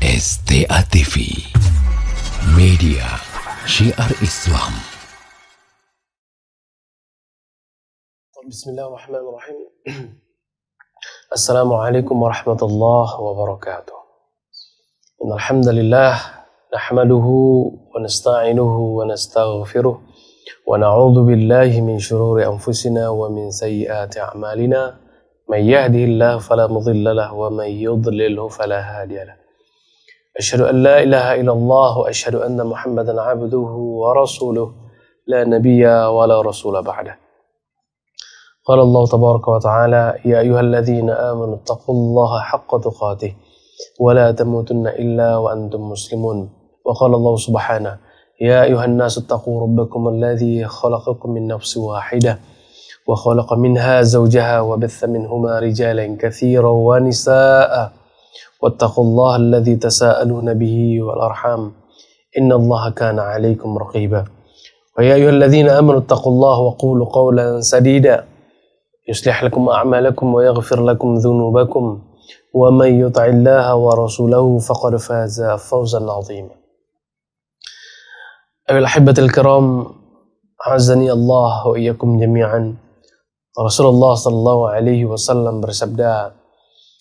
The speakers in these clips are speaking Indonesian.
STA TV, media syiar Islam. Bismillahirrahmanirrahim. Assalamualaikum warahmatullahi wabarakatuh. Innal hamdalillah nahmaduhu wa nasta'inuhu wa nastaghfiruh wa na'udzu billahi min shururi anfusina wa min sayyiati a'malina. May yahdihillahu fala mudilla lahu wa may yudlilhu fala hadiya lahu. Asyhadu an la ilaha illallah wa asyhadu anna Muhammadan 'abduhu wa rasuluh la nabiyya wa la rasula ba'dah. Qala Allah tabaraka wa ta'ala ya ayyuhalladzina amanu taqullaha haqqa tuqatih wa la tamutunna illa wa antum muslimun. Wa qala Allah subhanahu ya ayyuhan nasu taqu rabbakum alladzi khalaqakum min nafsin wahidah wa khalaqa minha zawjaha wa batha minhuma rijalan katsiran wa nisaa'a wattaqullaha alladzi tasaaluna bihi wal arham innallaha kana 'alaykum raqiba. Wa ya ayyuhalladzina amanu taqullaha wa qulu qawlan sadida yuslih lakum a'malakum wa yaghfir lakum dhunubakum wa man yuti'illaha wa rasulahu faqad faza fawzan 'azima. Ayuhal ahibbatul kiram, azani Allah wa iyyakum jami'an. Rasulullah sallallahu alaihi wasallam bersabda,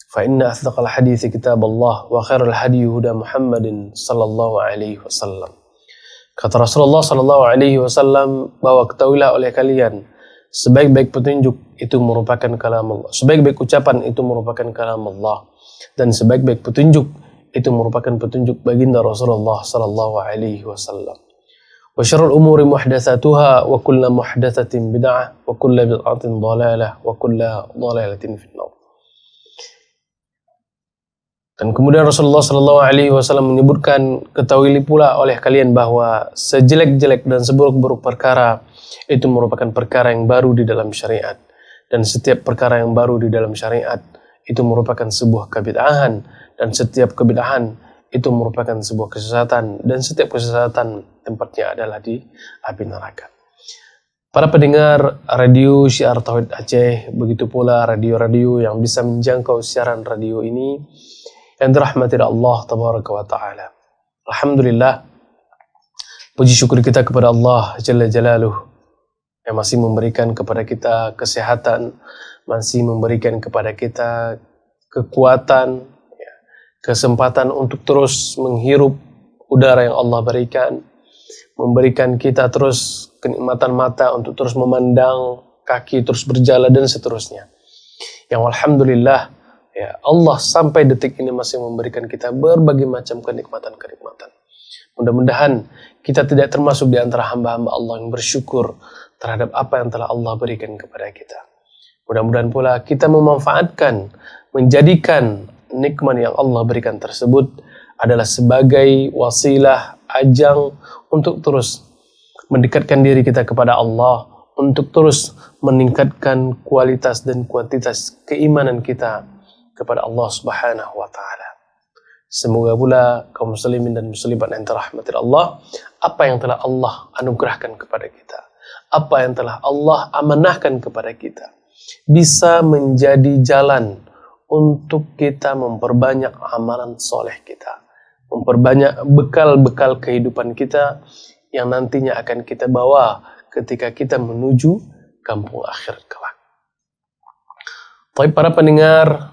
"Fa inna asdaqal hadithi kitab Allah wa khairal hadi huda Muhammadin sallallahu alaihi wasallam." Kata Rasulullah sallallahu alaihi wasallam bahwa ketahuilah oleh kalian sebaik-baik petunjuk itu merupakan kalam Allah. Sebaik-baik ucapan itu merupakan kalam Allah. Dan sebaik-baik petunjuk itu merupakan petunjuk baginda Rasulullah sallallahu alaihi wasallam. Wa syarrul umuri muhdatsatuha wa kullu muhdatsatin bid'ah wa kullu bid'atin dhalalah wa kullu dhalalatin finnar. Dan kemudian Rasulullah sallallahu alaihi wasallam menyebutkan, ketahuilah pula oleh kalian bahwa sejelek-jelek dan seburuk-buruk perkara itu merupakan perkara yang baru di dalam syariat. Dan setiap perkara yang baru di dalam syariat itu merupakan sebuah kebid'ahan. Dan setiap kebid'ahan itu merupakan sebuah kesesatan. Dan setiap kesesatan tempatnya adalah di api neraka. Para pendengar radio Syiar Tauhid Aceh, begitu pula radio-radio yang bisa menjangkau siaran radio ini yang dirahmati Allah tabaraka wa ta'ala. Alhamdulillah, puji syukur kita kepada Allah Jalla Jalaluh yang masih memberikan kepada kita kesehatan, masih memberikan kepada kita kekuatan, kesempatan untuk terus menghirup udara yang Allah berikan, memberikan kita terus kenikmatan mata untuk terus memandang, kaki terus berjalan dan seterusnya. Yang alhamdulillah, ya Allah sampai detik ini masih memberikan kita berbagai macam kenikmatan-kenikmatan. Mudah-mudahan kita tidak termasuk di antara hamba-hamba Allah yang bersyukur terhadap apa yang telah Allah berikan kepada kita. Mudah-mudahan pula kita memanfaatkan, menjadikan nikmat yang Allah berikan tersebut adalah sebagai wasilah, ajang untuk terus mendekatkan diri kita kepada Allah, untuk terus meningkatkan kualitas dan kuantitas keimanan kita kepada Allah Subhanahu wa ta'ala. Semoga pula kaum muslimin dan muslimat yang dirahmati Allah, apa yang telah Allah anugerahkan kepada kita, apa yang telah Allah amanahkan kepada kita, bisa menjadi jalan untuk kita memperbanyak amalan soleh kita, memperbanyak bekal-bekal kehidupan kita yang nantinya akan kita bawa ketika kita menuju kampung akhirat kelak. Baik para pendengar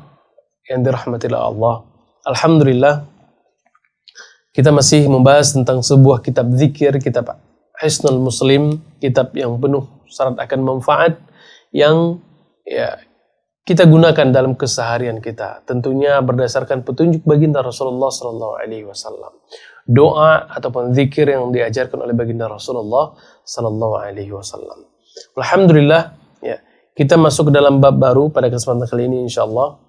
yang dirahmati Allah, alhamdulillah kita masih membahas tentang sebuah kitab zikir, kitab Hisnul Muslim, kitab yang penuh syarat akan manfaat yang kita gunakan dalam keseharian kita, tentunya berdasarkan petunjuk baginda Rasulullah sallallahu alaihi wasallam. Doa ataupun zikir yang diajarkan oleh baginda Rasulullah sallallahu alaihi wasallam. Alhamdulillah, ya, kita masuk ke dalam bab baru pada kesempatan kali ini insyaallah.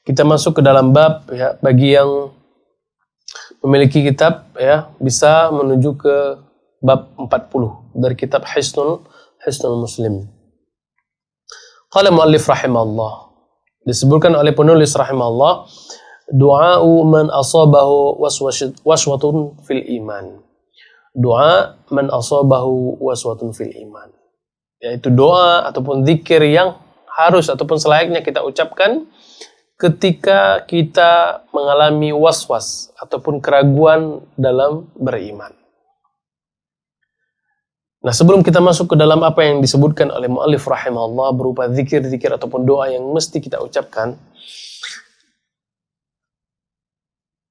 Kita masuk ke dalam bab, ya, bagi yang memiliki kitab, ya, bisa menuju ke bab 40 dari kitab Hisnul Muslim. Qala muallif rahimahullah, disebutkan oleh penulis rahimahullah, du'a'u man asabahu waswatun fil iman. Doa man asabahu waswatun fil iman, yaitu doa ataupun zikir yang harus ataupun selayaknya kita ucapkan ketika kita mengalami was-was ataupun keraguan dalam beriman. Nah, sebelum kita masuk ke dalam apa yang disebutkan oleh mu'allif rahimahullah berupa zikir-zikir ataupun doa yang mesti kita ucapkan,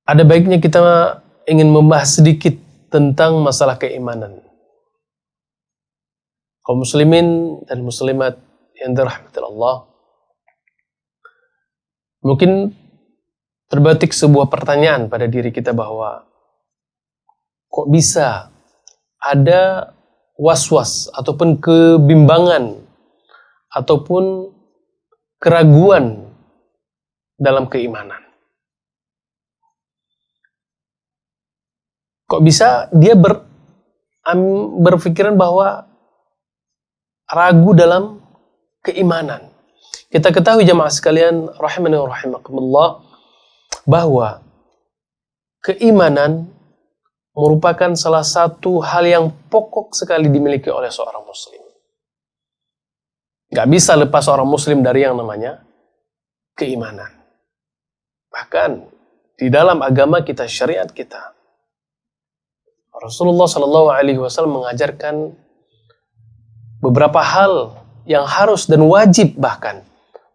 ada baiknya kita ingin membahas sedikit tentang masalah keimanan. Kaum muslimin dan muslimat yang dirahmati Allah, mungkin terbetik sebuah pertanyaan pada diri kita bahwa kok bisa ada was-was ataupun kebimbangan ataupun keraguan dalam keimanan. Kok bisa dia berpikiran bahwa ragu dalam keimanan. Kita ketahui jamaah sekalian rahimani wa rahimakumullah bahwa keimanan merupakan salah satu hal yang pokok sekali dimiliki oleh seorang muslim. Gak bisa lepas seorang muslim dari yang namanya keimanan. Bahkan di dalam agama kita, syariat kita, Rasulullah SAW mengajarkan beberapa hal yang harus dan wajib bahkan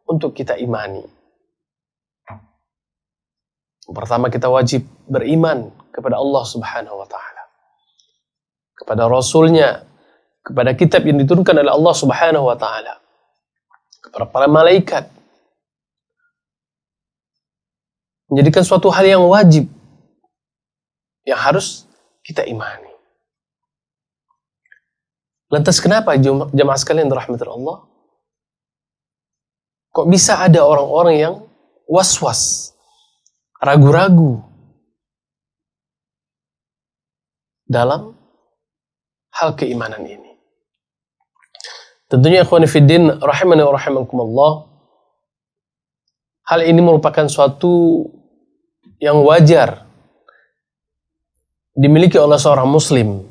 untuk kita imani. Pertama, kita wajib beriman kepada Allah Subhanahu wa Ta'ala, kepada Rasulnya, kepada kitab yang diturunkan oleh Allah Subhanahu wa Ta'ala, kepada para malaikat. Menjadikan suatu hal yang wajib yang harus kita imani. Lantas kenapa jamaah sekalian dirahmati Allah? Kok bisa ada orang-orang yang was-was, ragu-ragu dalam hal keimanan ini? Tentunya ikhwani fiddin rahimani wa rahimakumullah, hal ini merupakan suatu yang wajar dimiliki oleh seorang muslim.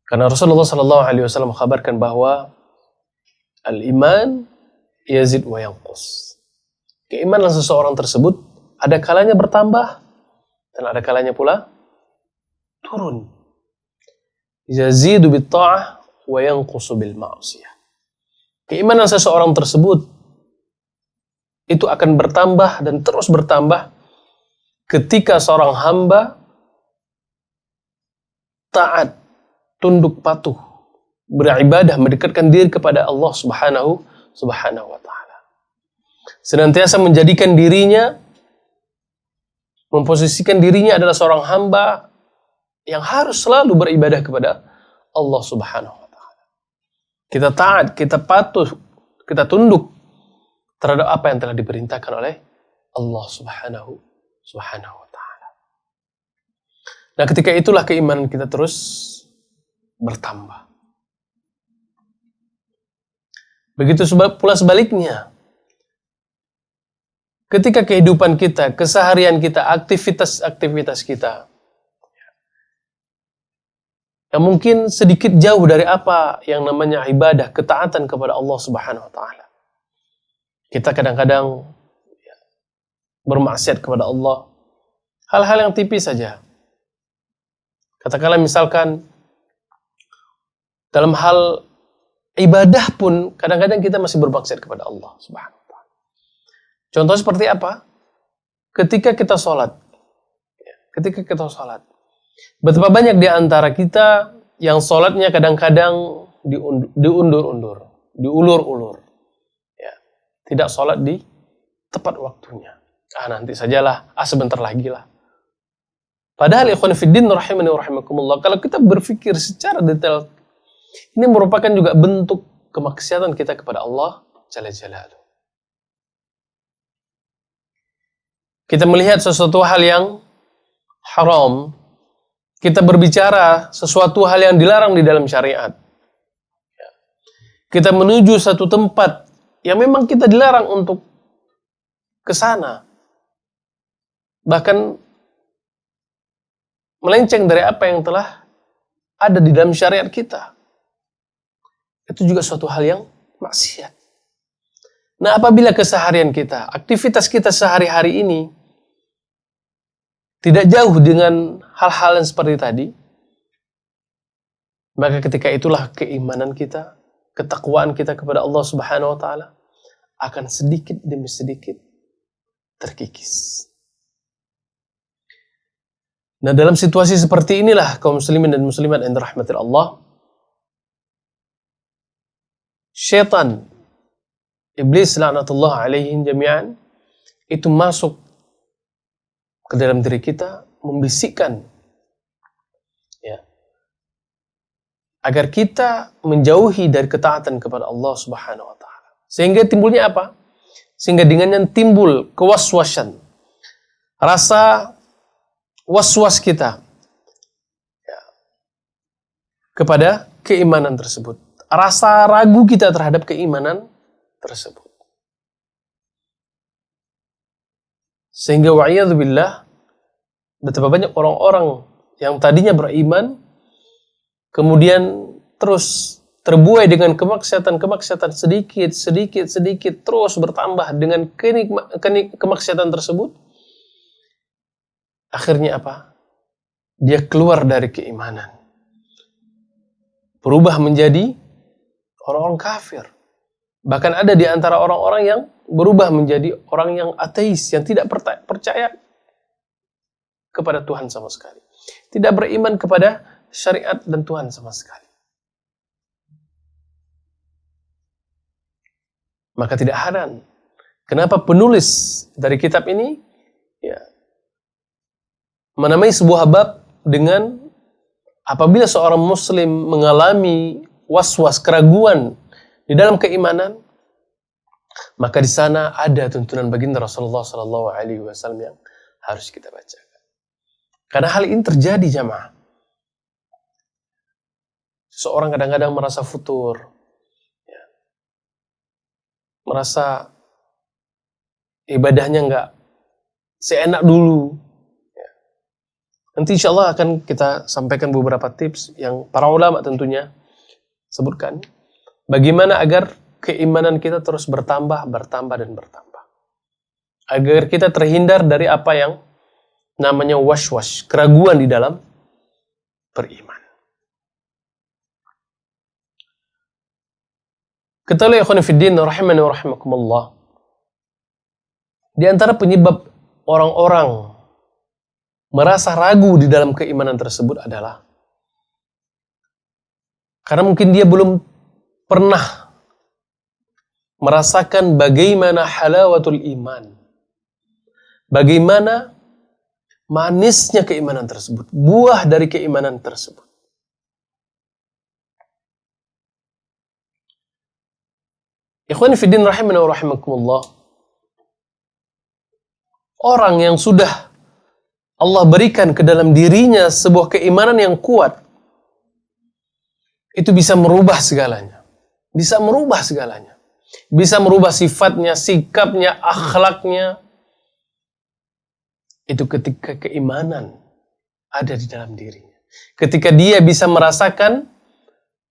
Karena Rasulullah SAW mengkabarkan bahwa al-iman yazid wa yanqus. Keimanan seseorang tersebut ada kalanya bertambah dan ada kalanya pula turun. Yazidu bit ta'ah wa yanqusu bil ma'siyah. Keimanan seseorang tersebut itu akan bertambah dan terus bertambah ketika seorang hamba taat, tunduk patuh, beribadah, mendekatkan diri kepada Allah Subhanahu wa Ta'ala. Senantiasa menjadikan dirinya, memposisikan dirinya adalah seorang hamba yang harus selalu beribadah kepada Allah Subhanahu wa Ta'ala. Kita taat, kita patuh, kita tunduk terhadap apa yang telah diperintahkan oleh Allah Subhanahu wa Ta'ala. Nah, ketika itulah keimanan kita terus bertambah. Begitu pula sebaliknya. Ketika kehidupan kita, keseharian kita, aktivitas-aktivitas kita yang mungkin sedikit jauh dari apa yang namanya ibadah, ketaatan kepada Allah Subhanahu wa Ta'ala. Kita kadang-kadang bermaksiat kepada Allah. Hal-hal yang tipis saja. Katakanlah misalkan dalam hal ibadah pun kadang-kadang kita masih bermaksiat kepada Allah Subhanahu wa Ta'ala. Contoh seperti apa? Ketika kita sholat. Betapa banyak di antara kita yang sholatnya kadang-kadang diundur-undur, diulur-ulur. Ya. Tidak sholat di tepat waktunya. Nanti sajalah, sebentar lagi lah. Padahal ikhwan fiddin rahimani wa rahimakumullah, kalau kita berpikir secara detail, ini merupakan juga bentuk kemaksiatan kita kepada Allah Jalla Jalaluhu. Kita melihat sesuatu hal yang haram, kita berbicara sesuatu hal yang dilarang di dalam syariat. Kita menuju satu tempat yang memang kita dilarang untuk ke sana. Bahkan melenceng dari apa yang telah ada di dalam syariat kita. Itu juga suatu hal yang maksiat. Nah, apabila keseharian kita, aktivitas kita sehari-hari ini tidak jauh dengan hal-hal yang seperti tadi, maka ketika itulah keimanan kita, ketakwaan kita kepada Allah Subhanahu wa taala akan sedikit demi sedikit terkikis. Nah, dalam situasi seperti inilah kaum muslimin dan muslimat yang dirahmati Allah, syaitan, iblis laknatullah alaihim jami'an, itu masuk ke dalam diri kita, membisikkan ya, agar kita menjauhi dari ketaatan kepada Allah Subhanahu wa taala. Sehingga timbulnya apa? Sehingga dengannya timbul kewaswasan, rasa was-was kita ya, kepada keimanan tersebut, rasa ragu kita terhadap keimanan tersebut. Sehingga wa'iyadzubillah, betapa banyak orang-orang yang tadinya beriman, kemudian terus terbuai dengan kemaksiatan sedikit terus bertambah dengan kemaksiatan tersebut. Akhirnya apa? Dia keluar dari keimanan, berubah menjadi orang-orang kafir. Bahkan ada di antara orang-orang yang berubah menjadi orang yang ateis, yang tidak percaya kepada Tuhan sama sekali, tidak beriman kepada syariat dan Tuhan sama sekali. Maka tidak heran kenapa penulis dari kitab ini ya, menamai sebuah bab dengan apabila seorang muslim mengalami was-was, keraguan di dalam keimanan, maka di sana ada tuntunan baginda Rasulullah sallallahu alaihi wasallam yang harus kita bacakan. Karena hal ini terjadi jamaah. Seorang kadang-kadang merasa futur, ya, merasa ibadahnya nggak seenak dulu. Ya. Nanti insya Allah akan kita sampaikan beberapa tips yang para ulama tentunya sebutkan. Bagaimana agar keimanan kita terus bertambah. Agar kita terhindar dari apa yang namanya was-was, keraguan di dalam beriman. Ketahui ikhwan fiddin rahimani wa rahimakumullah, di antara penyebab orang-orang merasa ragu di dalam keimanan tersebut adalah karena mungkin dia belum pernah merasakan bagaimana halawatul iman, bagaimana manisnya keimanan tersebut, buah dari keimanan tersebut. Ikhwani fiddin rahimana wa rahimakumullah, orang yang sudah Allah berikan ke dalam dirinya sebuah keimanan yang kuat, itu bisa merubah segalanya. Bisa merubah segalanya. Bisa merubah sifatnya, sikapnya, akhlaknya. Itu ketika keimanan ada di dalam dirinya. Ketika dia bisa merasakan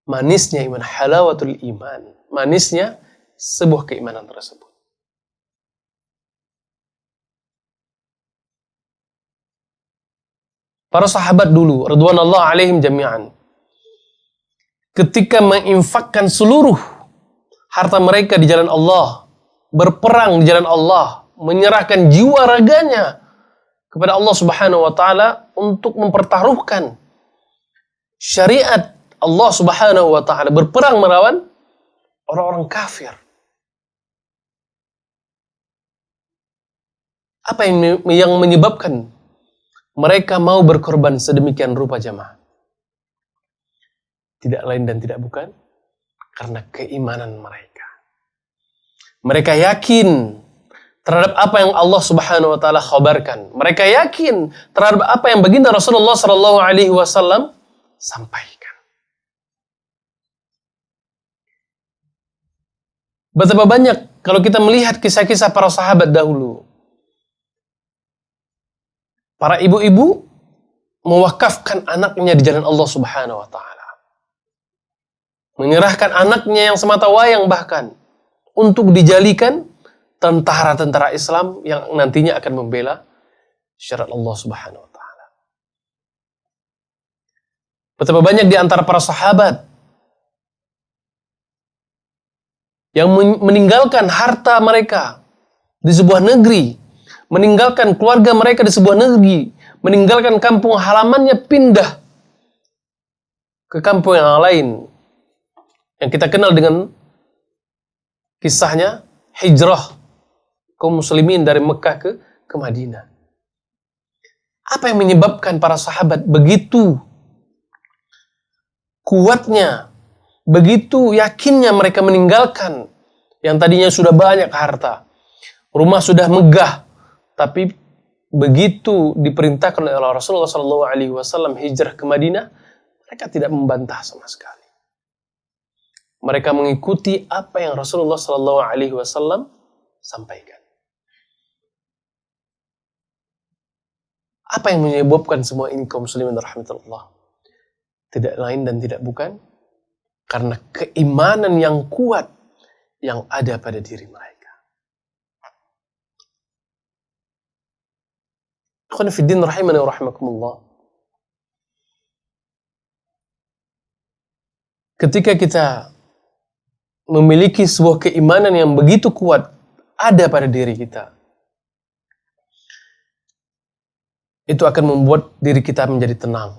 manisnya iman, halawatul iman. Manisnya sebuah keimanan tersebut. Para sahabat dulu, radhiyallahu alaihim jami'an, ketika menginfakkan seluruh harta mereka di jalan Allah, berperang di jalan Allah, menyerahkan jiwa raganya kepada Allah Subhanahu wa taala untuk mempertaruhkan syariat Allah Subhanahu wa taala, berperang melawan orang-orang kafir. Apa yang menyebabkan mereka mau berkorban sedemikian rupa jamaah? Tidak lain dan tidak bukan karena keimanan mereka. Mereka yakin terhadap apa yang Allah Subhanahu wa taala khabarkan. Mereka yakin terhadap apa yang baginda Rasulullah sallallahu alaihi wasallam sampaikan. Betapa banyak kalau kita melihat kisah-kisah para sahabat dahulu. Para ibu-ibu mewakafkan anaknya di jalan Allah Subhanahu wa taala. Menyerahkan anaknya yang semata wayang bahkan untuk dijadikan tentara-tentara Islam yang nantinya akan membela syariat Allah Subhanahu wa taala. Betapa banyak di antara para sahabat yang meninggalkan harta mereka di sebuah negeri, meninggalkan keluarga mereka di sebuah negeri, meninggalkan kampung halamannya, pindah ke kampung yang lain, yang kita kenal dengan kisahnya hijrah kaum muslimin dari Mekah ke Madinah. Apa yang menyebabkan para sahabat begitu kuatnya, begitu yakinnya mereka meninggalkan yang tadinya sudah banyak harta, rumah sudah megah, tapi begitu diperintahkan oleh Rasulullah SAW hijrah ke Madinah, mereka tidak membantah sama sekali. Mereka mengikuti apa yang Rasulullah SAW sampaikan. Apa yang menyebabkan semua ini kaum muslimin rahmatullah? Tidak lain dan tidak bukan karena keimanan yang kuat yang ada pada diri mereka. Ikhwan fiddin rahimani wa rahimakumullah. Ketika kita memiliki sebuah keimanan yang begitu kuat ada pada diri kita, itu akan membuat diri kita menjadi tenang.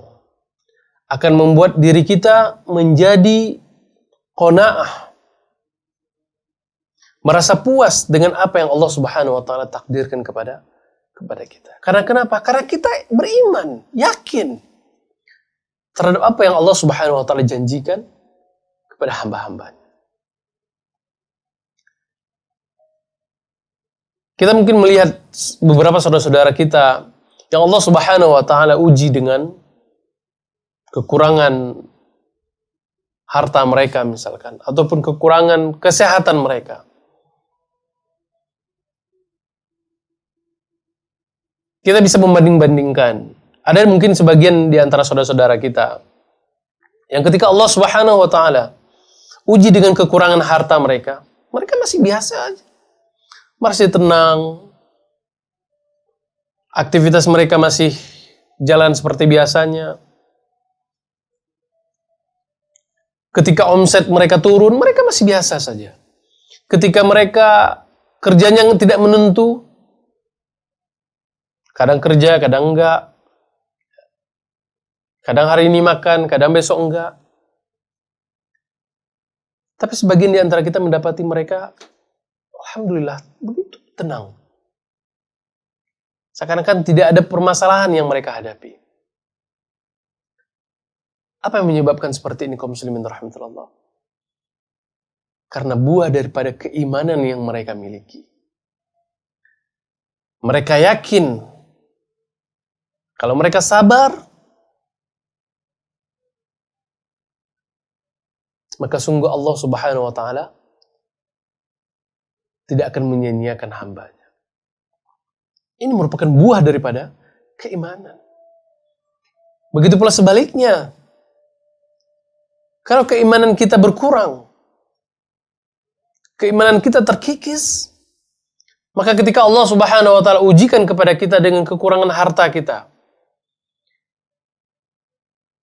Akan membuat diri kita menjadi qanaah. Merasa puas dengan apa yang Allah Subhanahu wa taala takdirkan kepada kita. Karena kenapa? Karena kita beriman, yakin terhadap apa yang Allah Subhanahu wa taala janjikan kepada hamba-hambanya. Kita mungkin melihat beberapa saudara-saudara kita yang Allah Subhanahu wa taala uji dengan kekurangan harta mereka misalkan, ataupun kekurangan kesehatan mereka. Kita bisa membanding-bandingkan. Ada mungkin sebagian di antara saudara-saudara kita yang ketika Allah Subhanahu wa taala uji dengan kekurangan harta mereka, mereka masih biasa aja. Masih tenang. Aktivitas mereka masih jalan seperti biasanya. Ketika omset mereka turun, mereka masih biasa saja. Ketika mereka kerjanya tidak menentu, kadang kerja, kadang enggak. Kadang hari ini makan, kadang besok enggak. Tapi sebagian di antara kita mendapati mereka, alhamdulillah, begitu tenang. Seakan-akan tidak ada permasalahan yang mereka hadapi. Apa yang menyebabkan seperti ini kaum muslimin rahmatullah? Karena buah daripada keimanan yang mereka miliki. Mereka yakin kalau mereka sabar, maka sungguh Allah Subhanahu wa taala tidak akan menyia-nyiakan hambanya. Ini merupakan buah daripada keimanan. Begitu pula sebaliknya. Kalau keimanan kita berkurang, keimanan kita terkikis, maka ketika Allah Subhanahu wa taala ujikan kepada kita dengan kekurangan harta kita,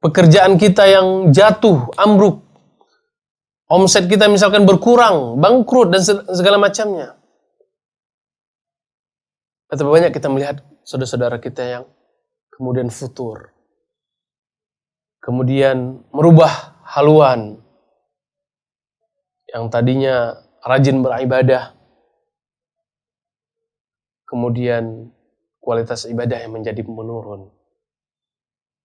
pekerjaan kita yang jatuh, ambruk, omset kita misalkan berkurang, bangkrut dan segala macamnya. Betapa banyak kita melihat saudara-saudara kita yang kemudian futur. Kemudian merubah haluan. Yang tadinya rajin beribadah. Kemudian kualitas ibadah yang menjadi menurun.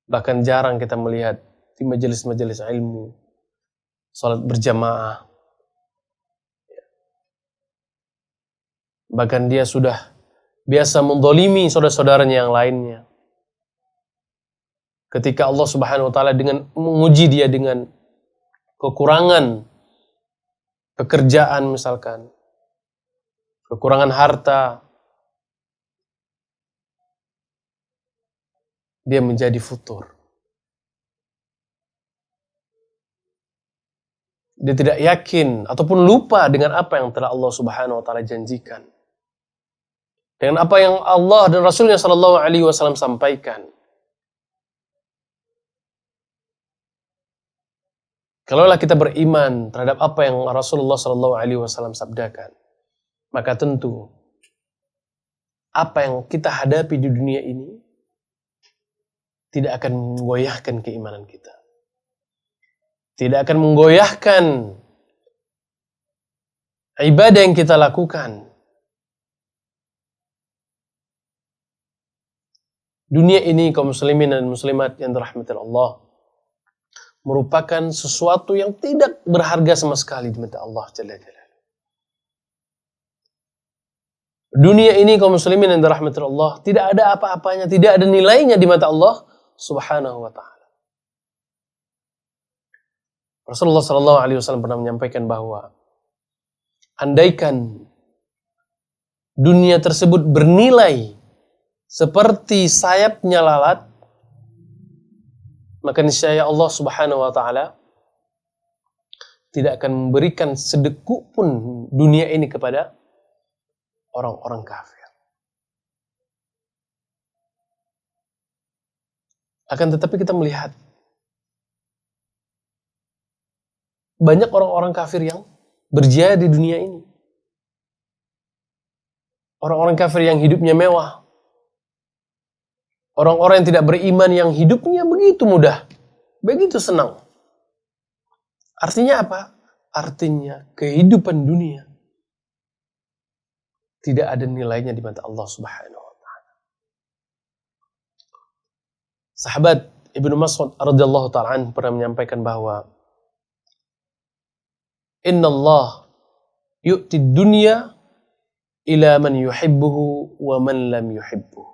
Bahkan jarang kita melihat di majelis-majelis ilmu, salat berjamaah. Bahkan dia sudah biasa mendolimi saudara-saudaranya yang lainnya. Ketika Allah Subhanahu wa taala dengan menguji dia dengan kekurangan pekerjaan misalkan, kekurangan harta, dia menjadi futur. Dia tidak yakin ataupun lupa dengan apa yang telah Allah Subhanahu wa taala janjikan. Dengan apa yang Allah dan Rasulnya sallallahu alaihi wasallam sampaikan. Kalaulah kita beriman terhadap apa yang Rasulullah sallallahu alaihi wasallam sabdakan, maka tentu apa yang kita hadapi di dunia ini tidak akan menggoyahkan keimanan kita. Tidak akan menggoyahkan ibadah yang kita lakukan. Dunia ini kaum muslimin dan muslimat yang dirahmati Allah merupakan sesuatu yang tidak berharga sama sekali di mata Allah Jalla Jalaluhu. Dunia ini kaum muslimin yang dirahmati Allah tidak ada apa-apanya, tidak ada nilainya di mata Allah Subhanahu wa taala. Rasulullah sallallahu alaihi wasallam pernah menyampaikan bahwa andaikan dunia tersebut bernilai seperti sayapnya lalat, maka niscaya Allah Subhanahu wa taala tidak akan memberikan sedekuk pun dunia ini kepada orang-orang kafir. Akan tetapi kita melihat banyak orang-orang kafir yang berjaya di dunia ini. Orang-orang kafir yang hidupnya mewah. Orang-orang yang tidak beriman yang hidupnya begitu mudah, begitu senang. Artinya apa? Artinya kehidupan dunia tidak ada nilainya di mata Allah Subhanahu wa taala. Sahabat Ibnu Mas'ud radhiyallahu taala anhu pernah menyampaikan bahwa Inna Allah yu'ti dunya ila man yuhibbuhu wa man lam yuhibbuhu.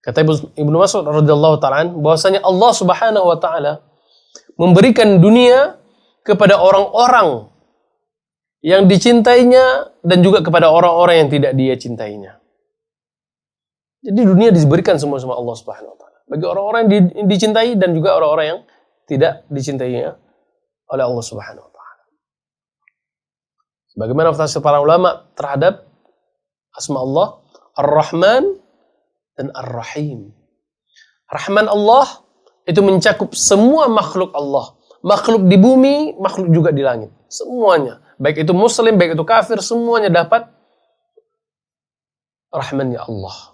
Kata Ibnu Mas'ud radhiyallahu ta'ala bahwasanya Allah Subhanahu wa taala memberikan dunia kepada orang-orang yang dicintainya dan juga kepada orang-orang yang tidak dia cintainya. Jadi dunia diberikan semua sama Allah Subhanahu wa taala. Bagi orang-orang yang dicintai dan juga orang-orang yang tidak dicintainya oleh Allah Subhanahu wa taala. Bagaimana tafsir para ulama terhadap asma Allah Ar-Rahman dan Ar-Rahim. Rahman Allah itu mencakup semua makhluk Allah. Makhluk di bumi, makhluk juga di langit. Semuanya. Baik itu muslim, baik itu kafir, semuanya dapat rahmannya Allah.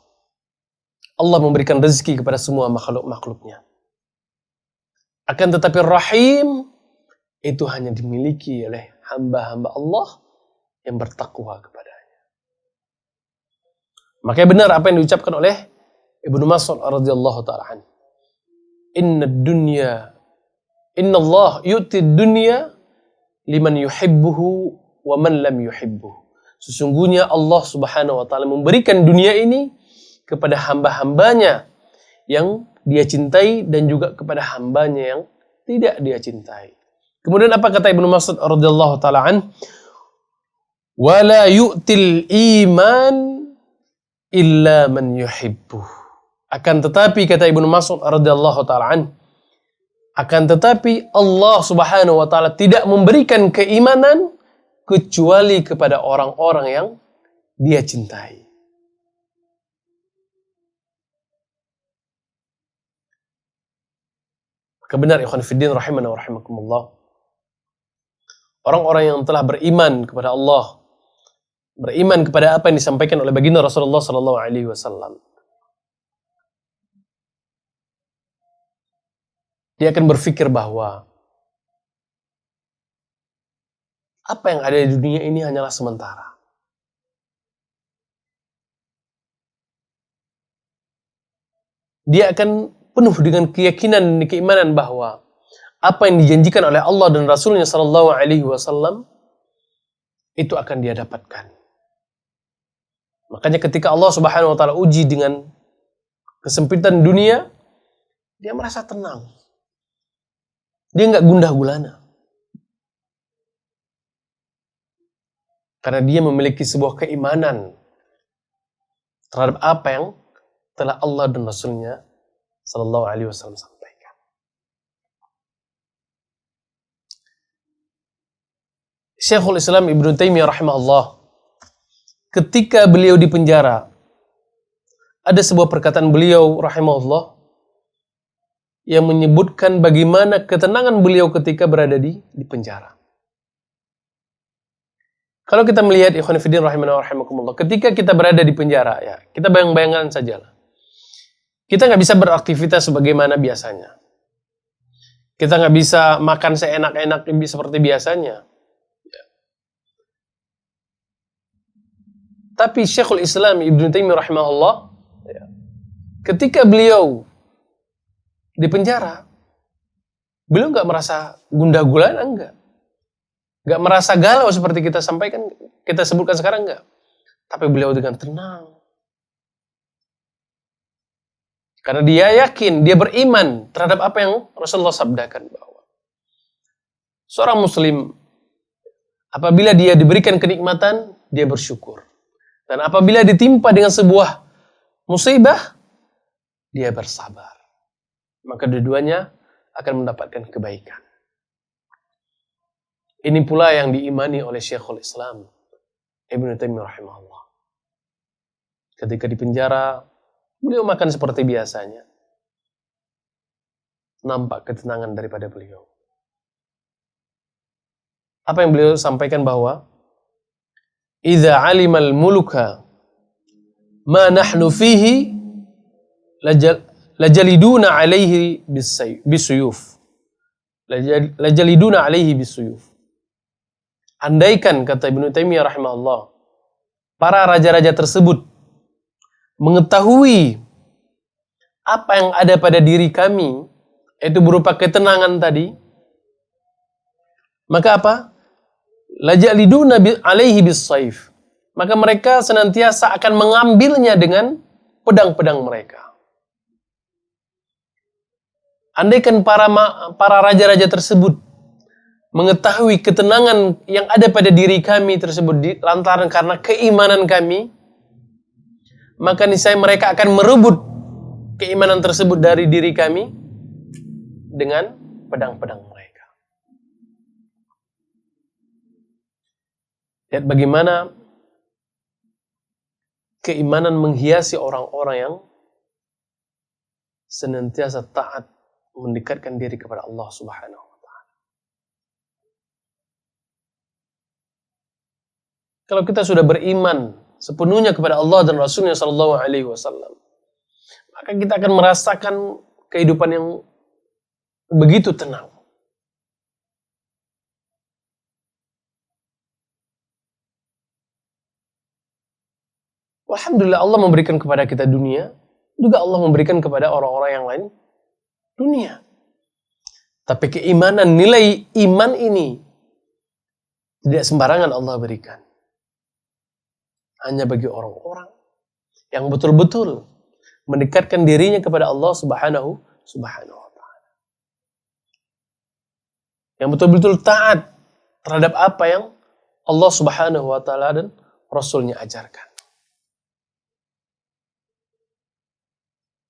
Allah memberikan rezeki kepada semua makhluk-makhluknya. Akan tetapi Rahim itu hanya dimiliki oleh hamba-hamba Allah yang bertakwa kepadanya. Makanya benar apa yang diucapkan oleh Ibnu Mas'ud radhiyallahu ta'ala anhu. Inna Allah yu'ti dunya liman yuhibbuhu wa man lam yuhibbuhu. Sesungguhnya Allah Subhanahu wa taala memberikan dunia ini kepada hamba-hambanya yang dia cintai dan juga kepada hambanya yang tidak dia cintai. Kemudian apa kata Ibnu Mas'ud radhiyallahu taala an? Wala yu'til iman illa man yuhibbuh. Akan tetapi kata Ibnu Mas'ud radhiyallahu taala an, akan tetapi Allah Subhanahu wa taala tidak memberikan keimanan kecuali kepada orang-orang yang dia cintai. Maka benar ikhwan fiddin rahimana wa rahimakumullah. Orang-orang yang telah beriman kepada Allah, beriman kepada apa yang disampaikan oleh baginda Rasulullah sallallahu alaihi wasallam, dia akan berpikir bahwa apa yang ada di dunia ini hanyalah sementara. Dia akan penuh dengan keyakinan dan keimanan bahwa apa yang dijanjikan oleh Allah dan Rasulnya sallallahu alaihi wasallam itu akan dia dapatkan. Makanya ketika Allah Subhanahu wa taala uji dengan kesempitan dunia, dia merasa tenang. Dia enggak gundah gulana. Karena dia memiliki sebuah keimanan terhadap apa yang telah Allah dan Rasulnya sallallahu alaihi wasallam sampaikan. Syekhul Islam Ibnu Taimiyah rahimahullah, ketika beliau di penjara, ada sebuah perkataan beliau rahimahullah yang menyebutkan bagaimana ketenangan beliau ketika berada di penjara. Kalau kita melihat ikhwan fillah rahimana wa rahimakumullah, ketika kita berada di penjara, ya, kita bayang-bayangkan sajalah. Kita nggak bisa beraktivitas sebagaimana biasanya. Kita nggak bisa makan seenak-enak seperti biasanya. Ya. Tapi Syekhul Islam Ibnu Taimiyah rahimahullah, ya, ketika beliau di penjara, beliau nggak merasa gundah gulana, nggak merasa galau seperti kita sampaikan, kita sebutkan sekarang, nggak. Tapi beliau dengan tenang, karena dia yakin, dia beriman terhadap apa yang Rasulullah sabdakan, bahwa seorang muslim apabila dia diberikan kenikmatan, dia bersyukur, dan apabila ditimpa dengan sebuah musibah, dia bersabar. Maka dua-duanya akan mendapatkan kebaikan. Ini pula yang diimani oleh Syekhul Islam Ibnu Taimiyah rahimahullah. Ketika di penjara, beliau makan seperti biasanya. Nampak ketenangan daripada beliau. Apa yang beliau sampaikan bahwa idza alimal muluka ma nahnu fihi lajaliduna alaihi bisuyuf. Lajaliduna alaihi bisuyuf. Andaikan, kata Ibnu Taimiyah rahimahullah, para raja-raja tersebut mengetahui apa yang ada pada diri kami, itu berupa ketenangan tadi, maka apa? Lajaliduna alaihi bisayf. Maka mereka senantiasa akan mengambilnya dengan pedang-pedang mereka. Andaikan para raja-raja tersebut mengetahui ketenangan yang ada pada diri kami tersebut lantaran karena keimanan kami, maka niscaya mereka akan merebut keimanan tersebut dari diri kami dengan pedang-pedang mereka. Lihat bagaimana keimanan menghiasi orang-orang yang senantiasa taat, mendekatkan diri kepada Allah Subhanahu wa ta'ala. Kalau kita sudah beriman sepenuhnya kepada Allah dan Rasulnya sallallahu alaihi wasallam, maka kita akan merasakan kehidupan yang begitu tenang. Alhamdulillah, Allah memberikan kepada kita dunia, juga Allah memberikan kepada orang-orang yang lain dunia. Tapi keimanan, nilai iman ini tidak sembarangan Allah berikan. Hanya bagi orang-orang yang betul-betul mendekatkan dirinya kepada Allah Subhanahu wa ta'ala. Yang betul-betul taat terhadap apa yang Allah Subhanahu wa ta'ala dan Rasulnya ajarkan.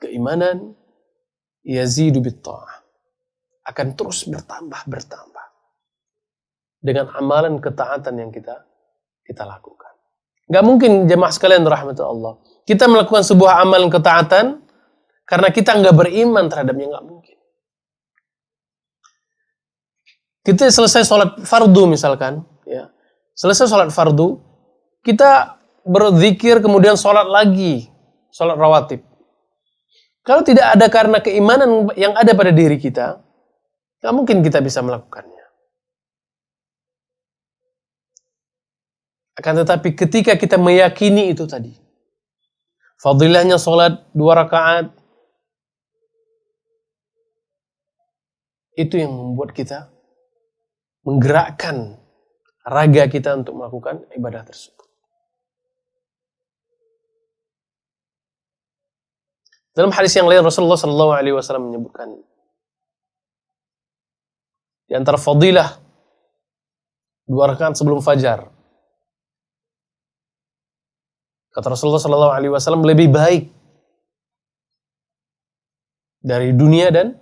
Keimanan yazidu bitta'ah, akan terus bertambah dengan amalan ketaatan yang kita lakukan. Gak mungkin jemaah sekalian rahmatullah Allah, kita melakukan sebuah amalan ketaatan karena kita nggak beriman terhadapnya, nggak mungkin. Kita selesai sholat fardu misalkan, ya, selesai sholat fardu, kita berzikir kemudian sholat lagi, sholat rawatib. Kalau tidak ada karena keimanan yang ada pada diri kita, nggak mungkin kita bisa melakukannya. Akan tetapi ketika kita meyakini itu tadi, fadilahnya sholat 2 rakaat, itu yang membuat kita menggerakkan raga kita untuk melakukan ibadah tersebut. Dalam hadis yang lain Rasulullah SAW menyebutkan di antara fadilah 2 rakaat sebelum fajar. Kata Rasulullah SAW, lebih baik dari dunia dan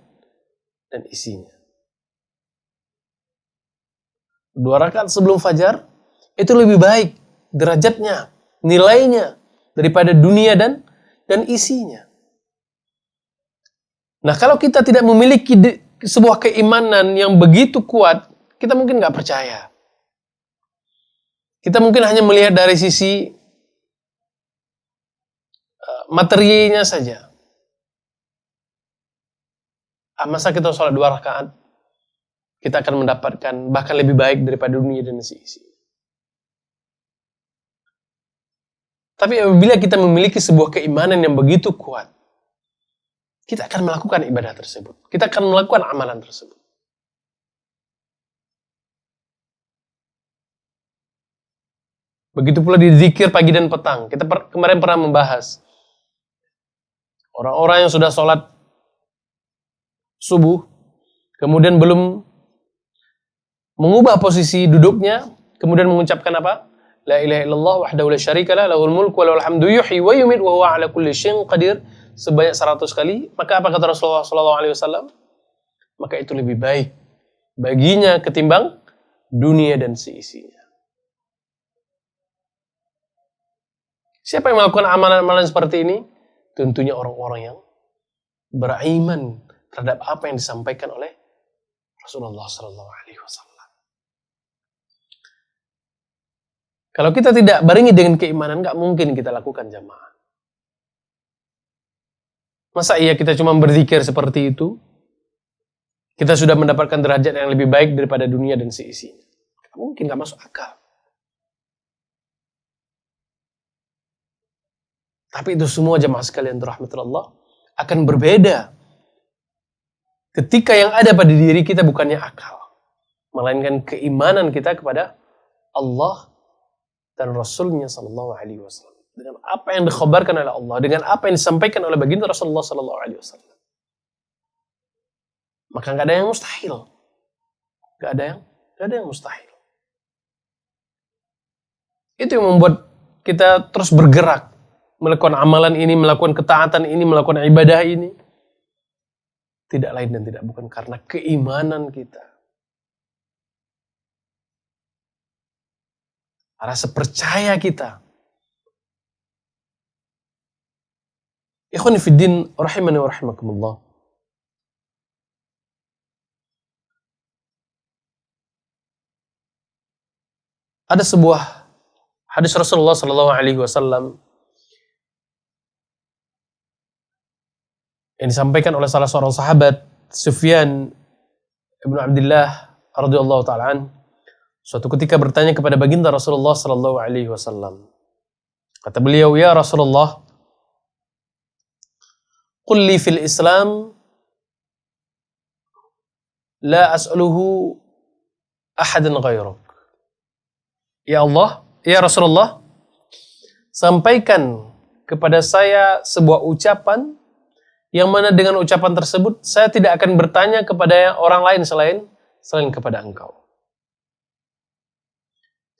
isinya. 2 rakaat sebelum fajar, itu lebih baik derajatnya, nilainya daripada dunia dan isinya. Nah, kalau kita tidak memiliki sebuah keimanan yang begitu kuat, kita mungkin nggak percaya. Kita mungkin hanya melihat dari sisi materinya saja. Masa kita sholat 2 rakaat, kita akan mendapatkan bahkan lebih baik daripada dunia dan isi-isi. Tapi apabila kita memiliki sebuah keimanan yang begitu kuat, kita akan melakukan ibadah tersebut. Kita akan melakukan amalan tersebut. Begitu pula di zikir pagi dan petang. Kita kemarin pernah membahas orang-orang yang sudah sholat subuh, kemudian belum mengubah posisi duduknya, kemudian mengucapkan apa? La ilaha illallah wahdahu la syarika lah, lahul mulku wa lahul hamdu yuhyi wa yumiit wa huwa ala kulli syai'in qadir sebanyak 100 kali. Maka apa kata Rasulullah sallallahu alaihi wasallam? Maka itu lebih baik baginya ketimbang dunia dan seisinya. Siapa yang melakukan amalan-amalan seperti ini? Tentunya orang-orang yang beriman terhadap apa yang disampaikan oleh Rasulullah sallallahu alaihi wasallam. Kalau kita tidak barengi dengan keimanan, nggak mungkin kita lakukan jamaah. Masa iya kita cuma berzikir seperti itu? Kita sudah mendapatkan derajat yang lebih baik daripada dunia dan seisinya. Nggak mungkin, nggak masuk akal. Tapi itu semua jamaah sekalian rahmatullah akan berbeda ketika yang ada pada diri kita bukannya akal, melainkan keimanan kita kepada Allah dan Rasulnya sallallahu alaihi wasallam. Dengan apa yang dikhabarkan oleh Allah, dengan apa yang disampaikan oleh baginda Rasulullah sallallahu alaihi wasallam. Maka nggak ada yang mustahil. Nggak ada yang mustahil. Itu yang membuat kita terus bergerak, melakukan amalan ini, melakukan ketaatan ini, melakukan ibadah ini. Tidak lain dan tidak bukan karena keimanan kita. Rasa percaya kita. Ikhwani fiddin, rahimani wa rahimakumullah. Ada sebuah hadis Rasulullah sallallahu alaihi wasallam yang disampaikan oleh salah seorang sahabat, Sufyan ibn Abdullah radhiyallahu ta'ala an. Suatu ketika bertanya kepada baginda Rasulullah sallallahu alaihi wasallam. Kata beliau, "Ya Rasulullah, qul li fil Islam la as'aluhu ahadan ghairuk." Ya Allah, ya Rasulullah, sampaikan kepada saya sebuah ucapan yang mana dengan ucapan tersebut saya tidak akan bertanya kepada orang lain selain kepada Engkau.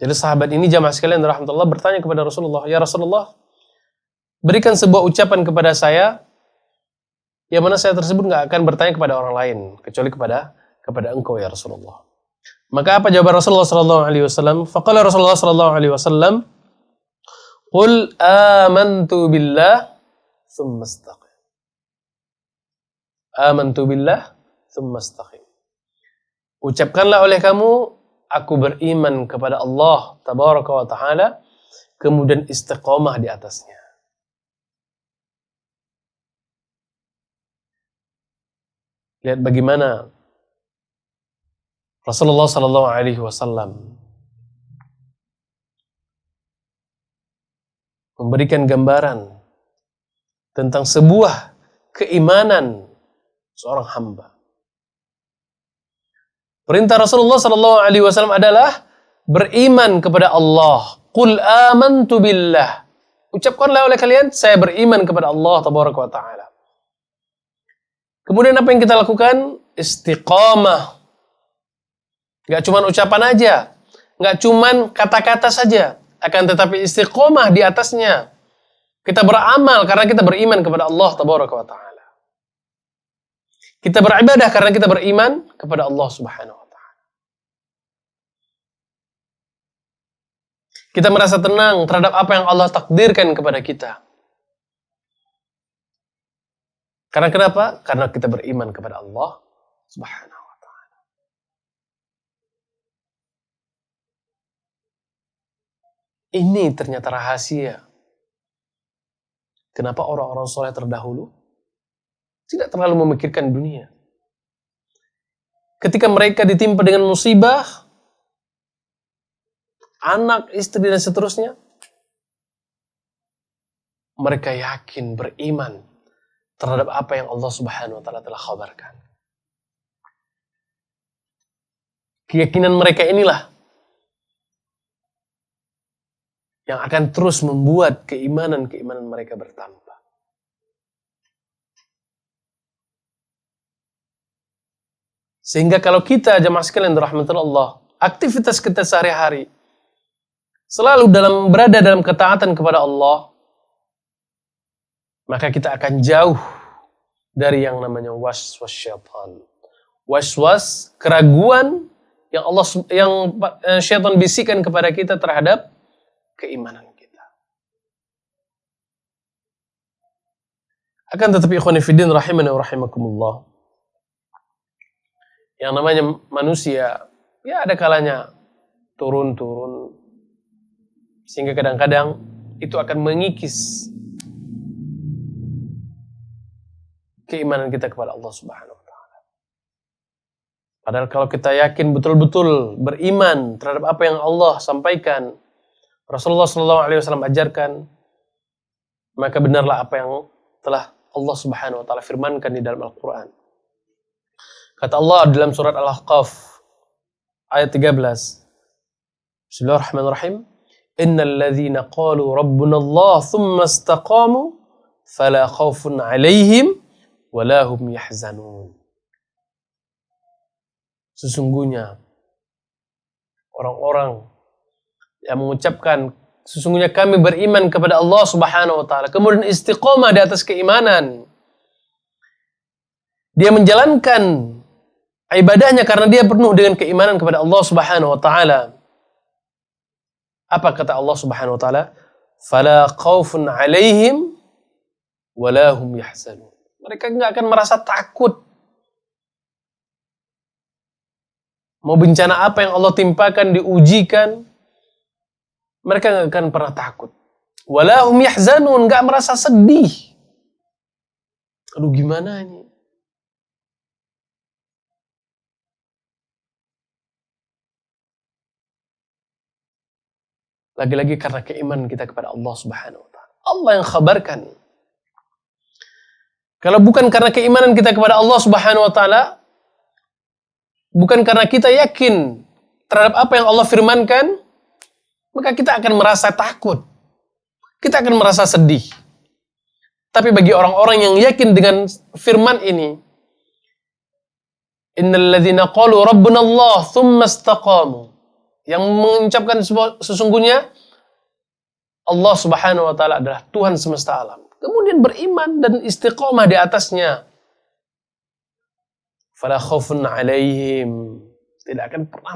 Jadi sahabat ini jamaah sekalian rahmatullah bertanya kepada Rasulullah, "Ya Rasulullah, berikan sebuah ucapan kepada saya yang mana saya tersebut nggak akan bertanya kepada orang lain kecuali kepada Engkau ya Rasulullah." Maka apa jawaban Rasulullah sallallahu alaihi wasallam? Faqala Rasulullah sallallahu alaihi wasallam, "Qul amantu billah tsumma istaqim." Amantu billah tsumma istaqim. Ucapkanlah oleh kamu, aku beriman kepada Allah tabaraka wa ta'ala, kemudian istiqamah di atasnya. Lihat bagaimana Rasulullah sallallahu alaihi wasallam memberikan gambaran tentang sebuah keimanan seorang hamba. Perintah Rasulullah sallallahu alaihi wasallam adalah beriman kepada Allah. Qul amantu billah. Ucapkanlah oleh kalian, saya beriman kepada Allah tabaraka wa taala. Kemudian apa yang kita lakukan? Istiqamah. Enggak cuma ucapan aja, enggak cuma kata-kata saja, akan tetapi istiqamah di atasnya. Kita beramal karena kita beriman kepada Allah tabaraka wa taala. Kita beribadah karena kita beriman kepada Allah Subhanahu wa taala. Kita merasa tenang terhadap apa yang Allah takdirkan kepada kita. Karena kenapa? Karena kita beriman kepada Allah Subhanahu wa ta'ala. Ini ternyata rahasia. Kenapa orang-orang soleh terdahulu tidak terlalu memikirkan dunia. Ketika mereka ditimpa dengan musibah, anak, istri, dan seterusnya, mereka yakin, beriman terhadap apa yang Allah Subhanahu wa ta'ala telah khabarkan. Keyakinan mereka inilah yang akan terus membuat keimanan-keimanan mereka bertambah. Sehingga kalau kita, jamaah sekalian dirahmati Allah, aktivitas kita sehari-hari selalu berada dalam ketaatan kepada Allah, maka kita akan jauh dari yang namanya waswas syaitan. Waswas, keraguan yang syaitan bisikan kepada kita terhadap keimanan kita. Akan tetapi ikhwani fiddin rahimani wa rahimakumullah, yang namanya manusia, ya ada kalanya turun-turun, sehingga kadang-kadang itu akan mengikis keimanan kita kepada Allah Subhanahu wa ta'ala. Padahal kalau kita yakin betul-betul beriman terhadap apa yang Allah sampaikan, Rasulullah SAW ajarkan, maka benarlah apa yang telah Allah Subhanahu wa ta'ala firmankan di dalam Al-Quran. Kata Allah dalam surat Al-Ahqaf ayat 13. Bismillahirrahmanirrahim. Innal ladzina qalu rabbuna Allah thumma istaqamu fala khaufun 'alaihim wala hum yahzanun. Sesungguhnya orang-orang yang mengucapkan sesungguhnya kami beriman kepada Allah Subhanahu wa ta'ala, kemudian istiqomah di atas keimanan, dia menjalankan ibadahnya karena dia penuh dengan keimanan kepada Allah Subhanahu wa ta'ala. Apa kata Allah Subhanahu wa ta'ala? Fala khaufun 'alaihim wala hum yahzanun. Mereka enggak akan merasa takut. Mau bencana apa yang Allah timpakan, diujikan, mereka enggak akan pernah takut. Wala hum yahzanun, enggak merasa sedih. Aduh gimana ini? Lagi-lagi karena keimanan kita kepada Allah Subhanahu wa ta'ala. Allah yang khabarkan. Kalau bukan karena keimanan kita kepada Allah Subhanahu wa ta'ala, bukan karena kita yakin terhadap apa yang Allah firmankan, maka kita akan merasa takut. Kita akan merasa sedih. Tapi bagi orang-orang yang yakin dengan firman ini, innal ladzina qalu rabbuna Allah thumma istaqamu, yang mengucapkan sesungguhnya Allah Subhanahu wa ta'ala adalah Tuhan semesta alam, kemudian beriman dan istiqomah di atasnya, fala khaufun 'alaihim, tidak akan pernah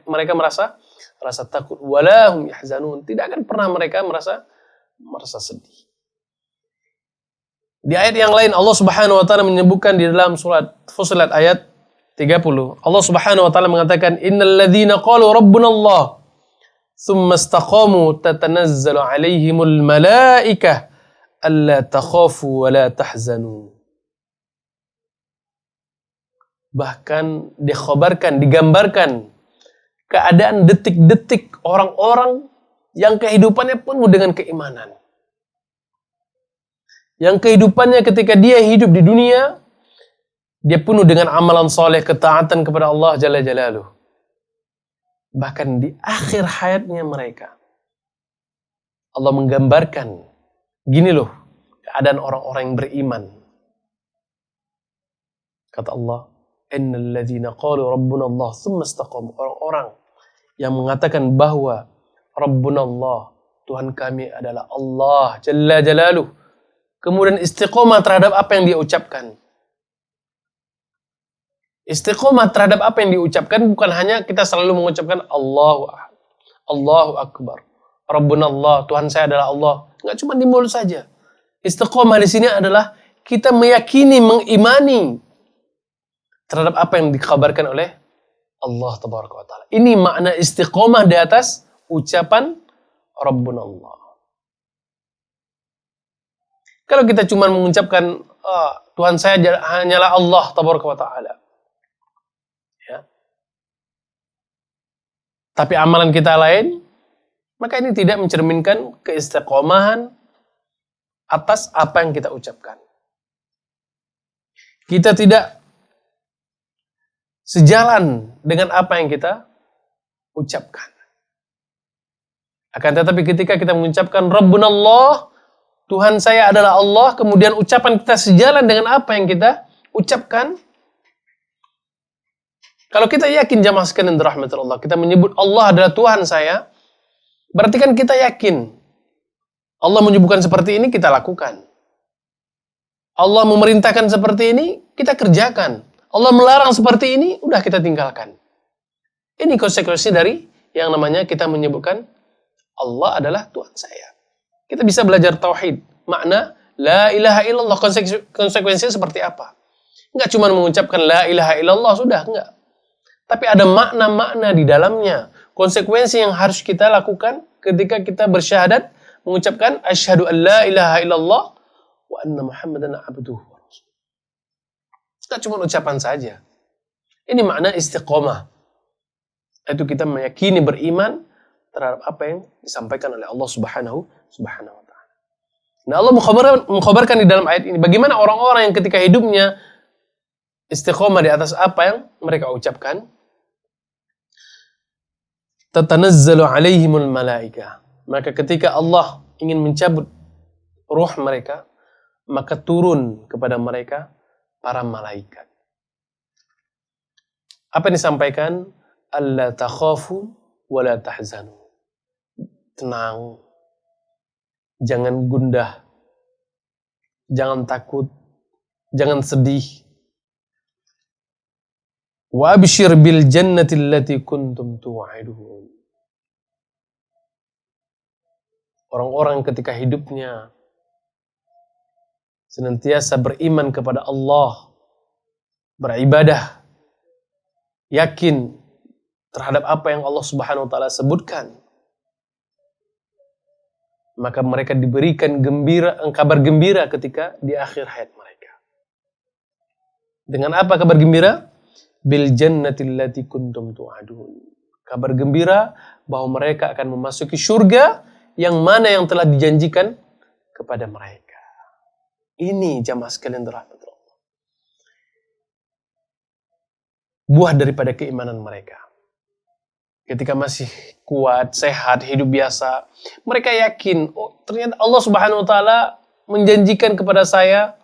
mereka merasa takut, wala hum yahzanun, tidak akan pernah mereka merasa sedih. Di ayat yang lain Allah Subhanahu wa ta'ala menyebutkan di dalam surat Fussilat ayat 30. Allah Subhanahu wa ta'ala mengatakan, innal ladzina qalu rabbuna Allah thumma istaqamu tatanazzalu 'alaihimul malaikah alla takhafu wa la tahzanu. Bahkan dikhabarkan, digambarkan keadaan detik-detik orang-orang yang kehidupannya penuh dengan keimanan. Yang kehidupannya ketika dia hidup di dunia, dia penuh dengan amalan soleh, ketaatan kepada Allah Jalla Jalaluh. Bahkan di akhir hayatnya mereka, Allah menggambarkan, gini loh keadaan orang-orang yang beriman. Kata Allah, innal ladzina qalu rabbuna Allah tsumma istaqamu, orang-orang yang mengatakan bahwa Rabbuna Allah, Tuhan kami adalah Allah Jalla Jalaluh, kemudian istiqomah terhadap apa yang dia ucapkan. Istiqomah terhadap apa yang diucapkan bukan hanya kita selalu mengucapkan Allahu Ahad, Allahu Akbar. Rabbuna Allah, Tuhan saya adalah Allah. Nggak cuma di mulut saja. Istiqomah di sini adalah kita meyakini, mengimani terhadap apa yang dikabarkan oleh Allah Tabaraka wa Ta'ala. Ini makna istiqomah di atas ucapan Rabbuna Allah. Kalau kita cuma mengucapkan Tuhan saya hanyalah Allah Tabaraka wa Ta'ala, ya, tapi amalan kita lain, maka ini tidak mencerminkan keistiqomahan atas apa yang kita ucapkan. Kita tidak sejalan dengan apa yang kita ucapkan. Akan tetapi ketika kita mengucapkan Rabbuna Allah, Tuhan saya adalah Allah, kemudian ucapan kita sejalan dengan apa yang kita ucapkan. Kalau kita yakin jamaah sekalian dirahmati Allah, kita menyebut Allah adalah Tuhan saya, berarti kan kita yakin Allah menyebutkan seperti ini, kita lakukan. Allah memerintahkan seperti ini, kita kerjakan. Allah melarang seperti ini, udah kita tinggalkan. Ini konsekuensi dari yang namanya kita menyebutkan Allah adalah Tuhan saya. Kita bisa belajar tauhid, makna la ilaha illallah, konsekuensinya seperti apa. Enggak cuma mengucapkan la ilaha illallah, sudah, enggak. Tapi ada makna-makna di dalamnya. Konsekuensi yang harus kita lakukan ketika kita bersyahadat, mengucapkan asyhadu an la ilaha illallah wa anna muhammadan abduhu wa rasuluh. Enggak cuma ucapan saja. Ini makna istiqomah. Itu kita meyakini, beriman terhadap apa yang disampaikan oleh Allah Subhanahu wa Ta'ala. Nah, Allah mengkhabarkan di dalam ayat ini bagaimana orang-orang yang ketika hidupnya istiqomah di atas apa yang mereka ucapkan. Tatanazzalu alaihimul malaikah. Maka ketika Allah ingin mencabut ruh mereka, maka turun kepada mereka para malaikat. Apa yang disampaikan? Alla takhafu wa la tahzanu. Tenang, jangan gundah, jangan takut, jangan sedih. Wa abshir bil jannati allati kuntum tu'adun. Orang-orang ketika hidupnya senantiasa beriman kepada Allah, beribadah, yakin terhadap apa yang Allah Subhanahu wa Ta'ala sebutkan, maka mereka diberikan kabar gembira ketika di akhir hayat mereka. Dengan apa kabar gembira? Bil jannati allati kuntum tu'adun. Kabar gembira bahwa mereka akan memasuki surga yang mana yang telah dijanjikan kepada mereka. Ini jamaah sekalian dirahmati Allah, buah daripada keimanan mereka. Ketika masih kuat, sehat, hidup biasa, mereka yakin, oh ternyata Allah Subhanahu wa Ta'ala menjanjikan kepada saya,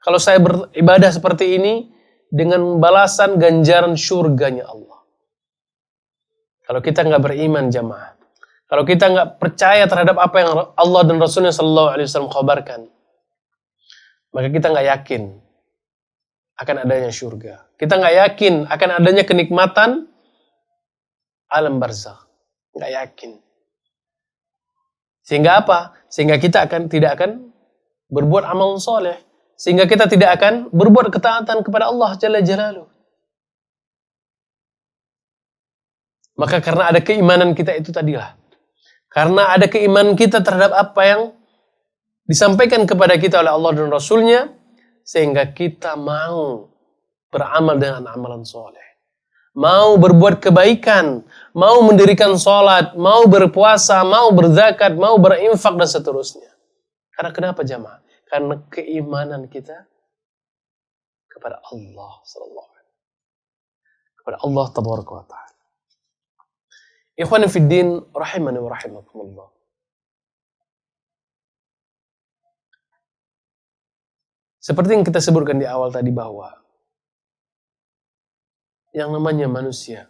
kalau saya beribadah seperti ini, dengan balasan ganjaran surganya Allah. Kalau kita nggak beriman jamaah, kalau kita nggak percaya terhadap apa yang Allah dan Rasulnya Sallallahu Alaihi Wasallam khabarkan, maka kita nggak yakin akan adanya surga. Kita nggak yakin akan adanya kenikmatan alam barzakh. Nggak yakin. Sehingga apa? Sehingga kita tidak akan berbuat amal soleh. Sehingga kita tidak akan berbuat ketaatan kepada Allah Jalla Jalaluh. Maka karena ada keimanan kita itu tadilah. Karena ada keimanan kita terhadap apa yang disampaikan kepada kita oleh Allah dan Rasulnya, sehingga kita mau beramal dengan amalan soleh. Mau berbuat kebaikan, mau mendirikan sholat, mau berpuasa, mau berzakat, mau berinfak dan seterusnya. Karena kenapa jamaah? Karena keimanan kita kepada Allah sallallahu alaihi wasallam, kepada Allah tabaraka wa taala. Ikhwani fid din rahimani wa rahimakumullah. Seperti yang kita sebutkan di awal tadi bahwa yang namanya manusia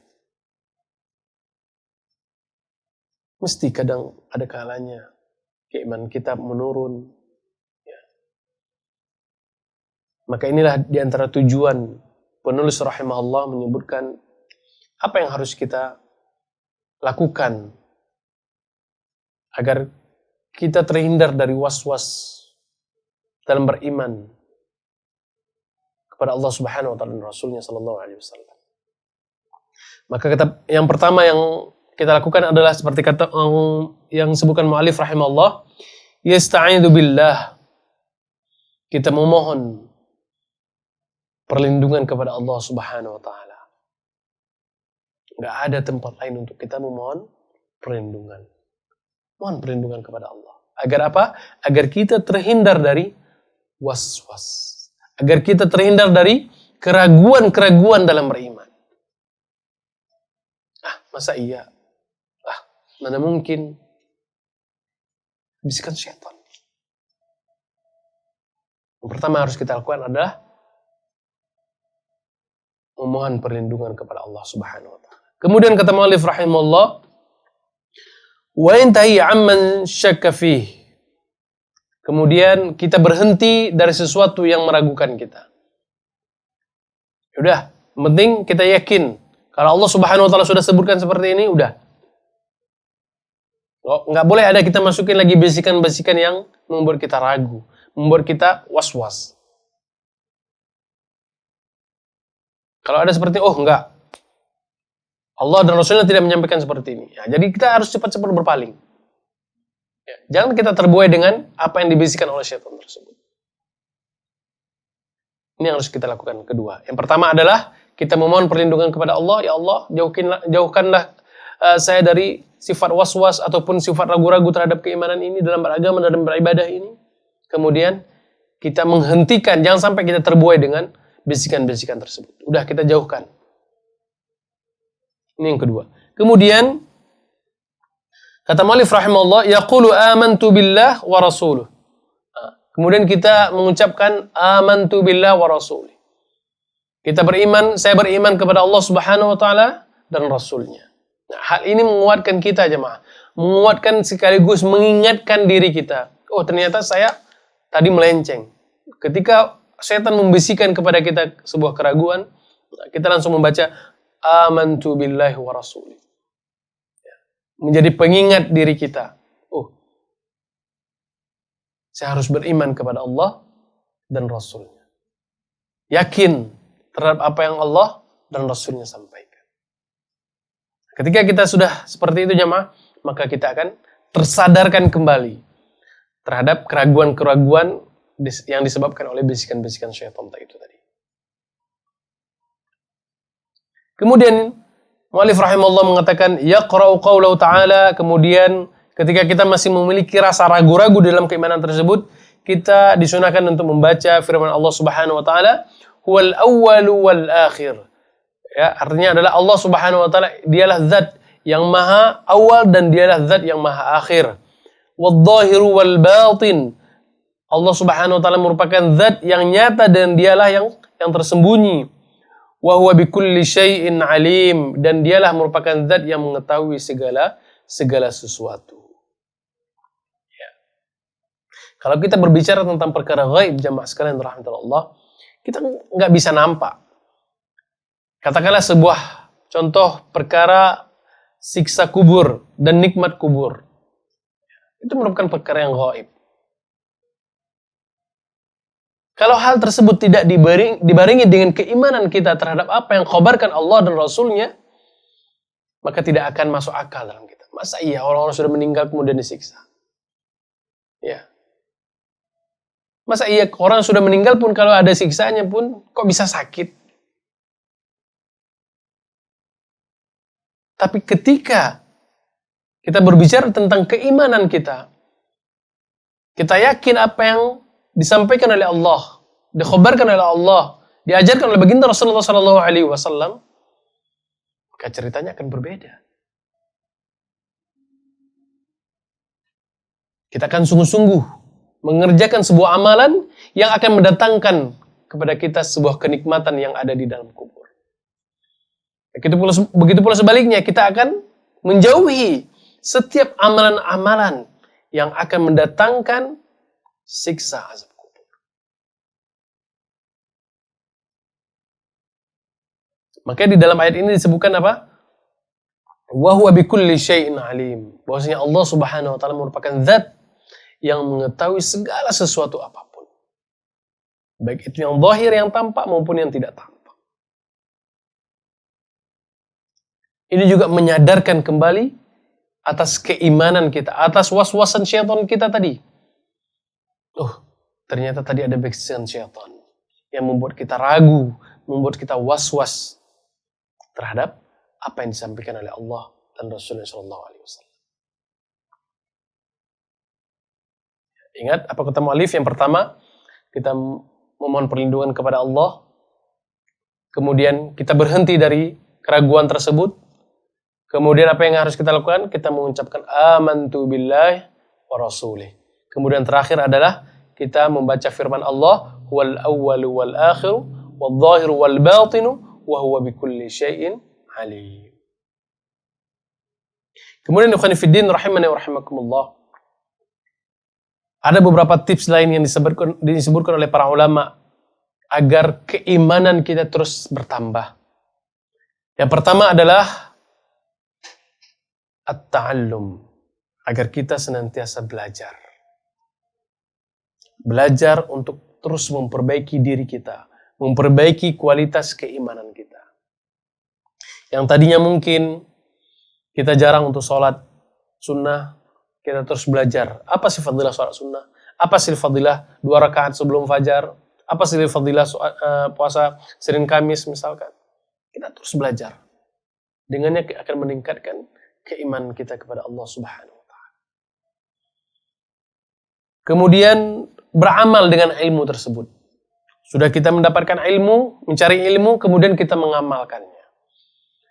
mesti kadang ada kalanya keimanan kita menurun. Ya. Maka inilah diantara tujuan penulis rahimahullah menyebutkan apa yang harus kita lakukan agar kita terhindar dari was-was dalam beriman kepada Allah Subhanahu wa taala dan Rasulnya sallallahu alaihi wasallam. Maka yang pertama yang kita lakukan adalah seperti kata yang disebutkan mu'allif rahimahullah, yasta'idzu billah. Kita memohon perlindungan kepada Allah Subhanahu wa taala. Enggak ada tempat lain untuk kita memohon perlindungan. Mohon perlindungan kepada Allah. Agar apa? Agar kita terhindar dari was-was. Agar kita terhindar dari keraguan-keraguan dalam beriman. Masa iya? Mana mungkin? Bisikan syaitan. Yang pertama harus kita lakukan adalah memohon perlindungan kepada Allah Subhanahu wa taala. Kemudian kata mu'allif rahimahullah, wa intahi amman syakka fih. Kemudian kita berhenti dari sesuatu yang meragukan kita. Udah, penting kita yakin kalau Allah Subhanahu wa taala sudah sebutkan seperti ini, udah. Nggak boleh ada kita masukin lagi bisikan-bisikan yang membuat kita ragu, membuat kita was-was. Kalau ada seperti, enggak. Allah dan Rasulnya tidak menyampaikan seperti ini. Ya, jadi kita harus cepat-cepat berpaling. Ya, jangan kita terbuai dengan apa yang dibisikkan oleh syaitan tersebut. Ini yang harus kita lakukan. Kedua, yang pertama adalah kita memohon perlindungan kepada Allah. Ya Allah, jauhkanlah saya dari sifat was-was ataupun sifat ragu-ragu terhadap keimanan ini dalam beragama dan beribadah ini. Kemudian kita menghentikan, jangan sampai kita terbuai dengan bisikan-bisikan tersebut. Udah, kita jauhkan. Ini yang kedua. Kemudian kata mu'allif rahimahullah, yaqulu amantu billah wa rasuluh. Kemudian kita mengucapkan amantu billah wa rasulih. Kita beriman, saya beriman kepada Allah Subhanahu wa taala dan Rasulnya. Nah, hal ini menguatkan kita jemaah. Menguatkan sekaligus mengingatkan diri kita. Oh, ternyata saya tadi melenceng. Ketika setan membisikkan kepada kita sebuah keraguan, kita langsung membaca amantu billahi wa rasulih. Menjadi pengingat diri kita. Oh, saya harus beriman kepada Allah dan Rasulnya. Yakin terhadap apa yang Allah dan Rasulnya sampaikan. Ketika kita sudah seperti itu jemaah, maka kita akan tersadarkan kembali terhadap keraguan-keraguan yang disebabkan oleh bisikan-bisikan syaitan itu tadi. Kemudian mu'allif rahimahullah mengatakan yaqra'u qaulahu ta'ala, kemudian ketika kita masih memiliki rasa ragu-ragu dalam keimanan tersebut, kita disunahkan untuk membaca firman Allah Subhanahu wa taala, huwal awwalu wal akhir. Ya, artinya adalah Allah Subhanahu wa taala dialah zat yang maha awal dan dialah zat yang maha akhir. Wadh-dhahiru wal batin. Allah Subhanahu wa taala merupakan zat yang nyata dan dialah yang tersembunyi. Wa huwa bikulli syai'in alim, dan dialah merupakan zat yang mengetahui segala sesuatu. Ya. Kalau kita berbicara tentang perkara ghaib jamaah sekalian rahmatullah Allah, kita nggak bisa nampak. Katakanlah sebuah contoh perkara siksa kubur dan nikmat kubur. Itu merupakan perkara yang ghaib. Kalau hal tersebut tidak dibarengi dengan keimanan kita terhadap apa yang khabarkan Allah dan Rasulnya, maka tidak akan masuk akal dalam kita. Masa iya orang-orang sudah meninggal kemudian disiksa? Ya. Masa iya orang sudah meninggal pun kalau ada siksanya pun kok bisa sakit? Tapi ketika kita berbicara tentang keimanan kita yakin apa yang disampaikan oleh Allah, dikhabarkan oleh Allah, diajarkan oleh baginda Rasulullah SAW, maka ceritanya akan berbeda. Kita akan sungguh-sungguh mengerjakan sebuah amalan yang akan mendatangkan kepada kita sebuah kenikmatan yang ada di dalam kubur. Begitu pula sebaliknya, kita akan menjauhi setiap amalan-amalan yang akan mendatangkan siksa azab kubur. Maka di dalam ayat ini disebutkan apa? Wa huwa bikulli syai'in alim. Bahwasanya Allah Subhanahu wa taala merupakan zat yang mengetahui segala sesuatu apapun. Baik itu yang zahir, yang tampak maupun yang tidak tampak. Ini juga menyadarkan kembali atas keimanan kita, atas was-wasan syaitan kita tadi. Ternyata tadi ada bisikan syaitan yang membuat kita ragu, membuat kita was-was terhadap apa yang disampaikan oleh Allah dan Rasulullah SAW. Ingat apa kata mu'alif? Yang pertama, kita memohon perlindungan kepada Allah. Kemudian kita berhenti dari keraguan tersebut. Kemudian apa yang harus kita lakukan? Kita mengucapkan amantu billahi wa rasulih. Kemudian terakhir adalah kita membaca firman Allah, wal awwalu wal akhiru wal zahiru wal batinu wa huwa bikulli syai'in alim. Kemudian ikhwan fiddin rahimani wa rahimakumullah. Ada beberapa tips lain yang disebutkan oleh para ulama agar keimanan kita terus bertambah. Yang pertama adalah at-ta'allum, agar kita senantiasa belajar. Belajar untuk terus memperbaiki diri kita, memperbaiki kualitas keimanan kita. Yang tadinya mungkin kita jarang untuk sholat sunnah, kita terus belajar. Apa sih fadilah sholat sunnah? Apa sih fadilah 2 rakaat sebelum fajar? Apa sih fadilah puasa Senin Kamis misalkan? Kita terus belajar. Dengannya akan meningkatkan keimanan kita kepada Allah Subhanahu wa taala. Kemudian beramal dengan ilmu tersebut. Sudah kita mendapatkan ilmu, mencari ilmu, kemudian kita mengamalkannya.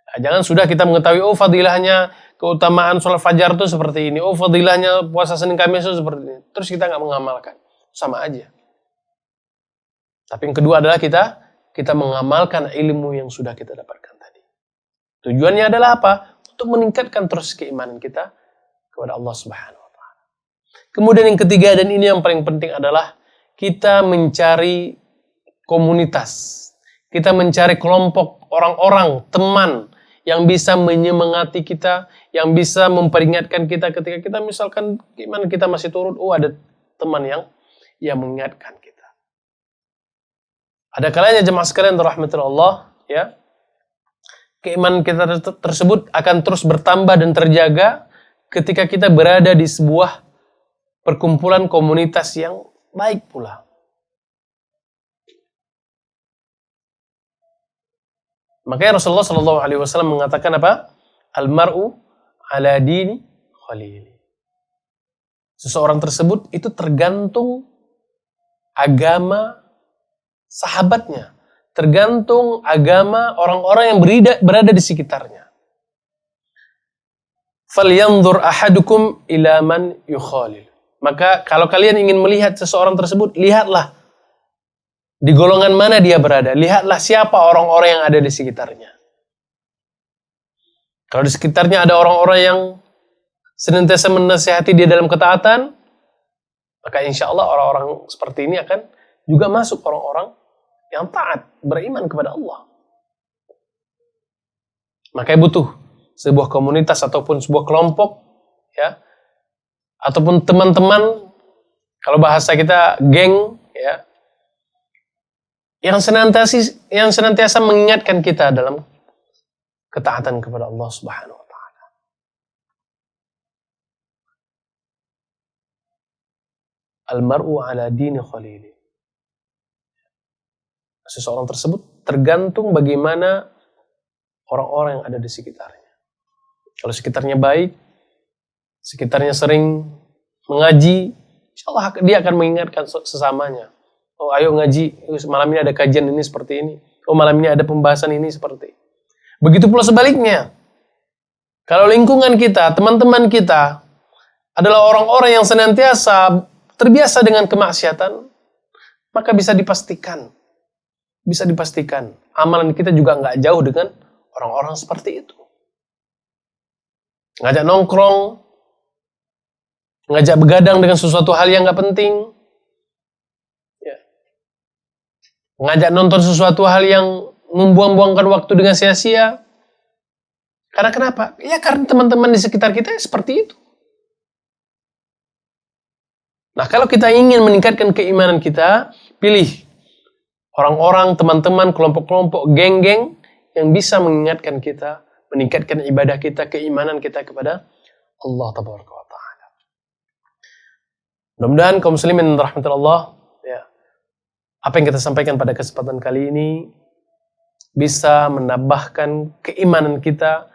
Nah, jangan sudah kita mengetahui, fadilahnya keutamaan sholat fajar itu seperti ini, fadilahnya puasa Senin Kamis itu seperti ini. Terus kita nggak mengamalkan, sama aja. Tapi yang kedua adalah kita mengamalkan ilmu yang sudah kita dapatkan tadi. Tujuannya adalah apa? Untuk meningkatkan terus keimanan kita kepada Allah Subhanahu wa taala. Kemudian yang ketiga, dan ini yang paling penting, adalah kita mencari komunitas. Kita mencari kelompok orang-orang, teman yang bisa menyemangati kita, yang bisa memperingatkan kita ketika kita misalkan gimana kita masih turun, ada teman yang mengingatkan kita. Ada kalanya jemaah sekalian rahmatullah Allah, ya. Keimanan kita tersebut akan terus bertambah dan terjaga ketika kita berada di sebuah perkumpulan komunitas yang baik pula. Makanya Rasulullah SAW mengatakan apa? Al-mar'u ala dini khalili. Seseorang tersebut itu tergantung agama sahabatnya, tergantung agama orang-orang yang berada di sekitarnya. Falyanzur ahadukum ila man yukhalil. Maka kalau kalian ingin melihat seseorang tersebut, lihatlah di golongan mana dia berada. Lihatlah siapa orang-orang yang ada di sekitarnya. Kalau di sekitarnya ada orang-orang yang senantiasa menasihati dia dalam ketaatan, maka insya Allah orang-orang seperti ini akan juga masuk orang-orang yang taat, beriman kepada Allah. Makanya butuh sebuah komunitas ataupun sebuah kelompok, ya, ataupun teman-teman, kalau bahasa kita geng, ya, yang senantiasa mengingatkan kita dalam ketaatan kepada Allah Subhanahu wa taala. Al-mar'u ala dini khalili. Seseorang tersebut tergantung bagaimana orang-orang yang ada di sekitarnya. Kalau sekitarnya baik, sekitarnya sering mengaji, insya Allah dia akan mengingatkan sesamanya. Oh, ayo ngaji, malam ini ada kajian ini seperti ini. Oh, malam ini ada pembahasan ini seperti. Begitu pula sebaliknya. Kalau lingkungan kita, teman-teman kita adalah orang-orang yang senantiasa terbiasa dengan kemaksiatan, maka bisa dipastikan amalan kita juga nggak jauh dengan orang-orang seperti itu. Ngajak nongkrong, ngajak begadang dengan sesuatu hal yang nggak penting, ya. Ngajak nonton sesuatu hal yang membuang-buangkan waktu dengan sia-sia, Karena kenapa? Ya karena teman-teman di sekitar kita seperti itu. Nah, kalau kita ingin meningkatkan keimanan kita, pilih orang-orang, teman-teman, kelompok-kelompok, geng-geng yang bisa mengingatkan kita, meningkatkan ibadah kita, keimanan kita kepada Allah Tabaraka wa Ta'ala. Mudah-mudahan kaum muslimin rahmatillah Allah, ya, apa yang kita sampaikan pada kesempatan kali ini bisa menambahkan keimanan kita,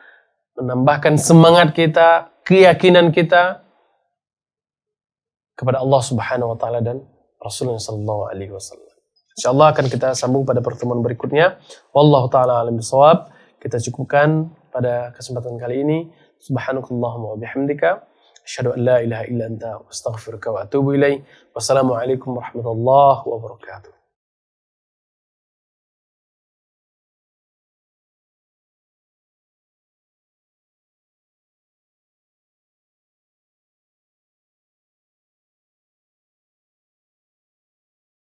menambahkan semangat kita, keyakinan kita kepada Allah Subhanahu wa Ta'ala dan Rasulullah sallallahu alaihi wasallam. Insyaallah akan kita sambung pada pertemuan berikutnya. Wallahu taala alam bisawab. Kita cukupkan pada kesempatan kali ini. Subhanakallahumma wa bihamdika asyhadu an la ilaha illa anta astaghfiruka wa atubu ilaik. Wassalamualaikum warahmatullahi wabarakatuh.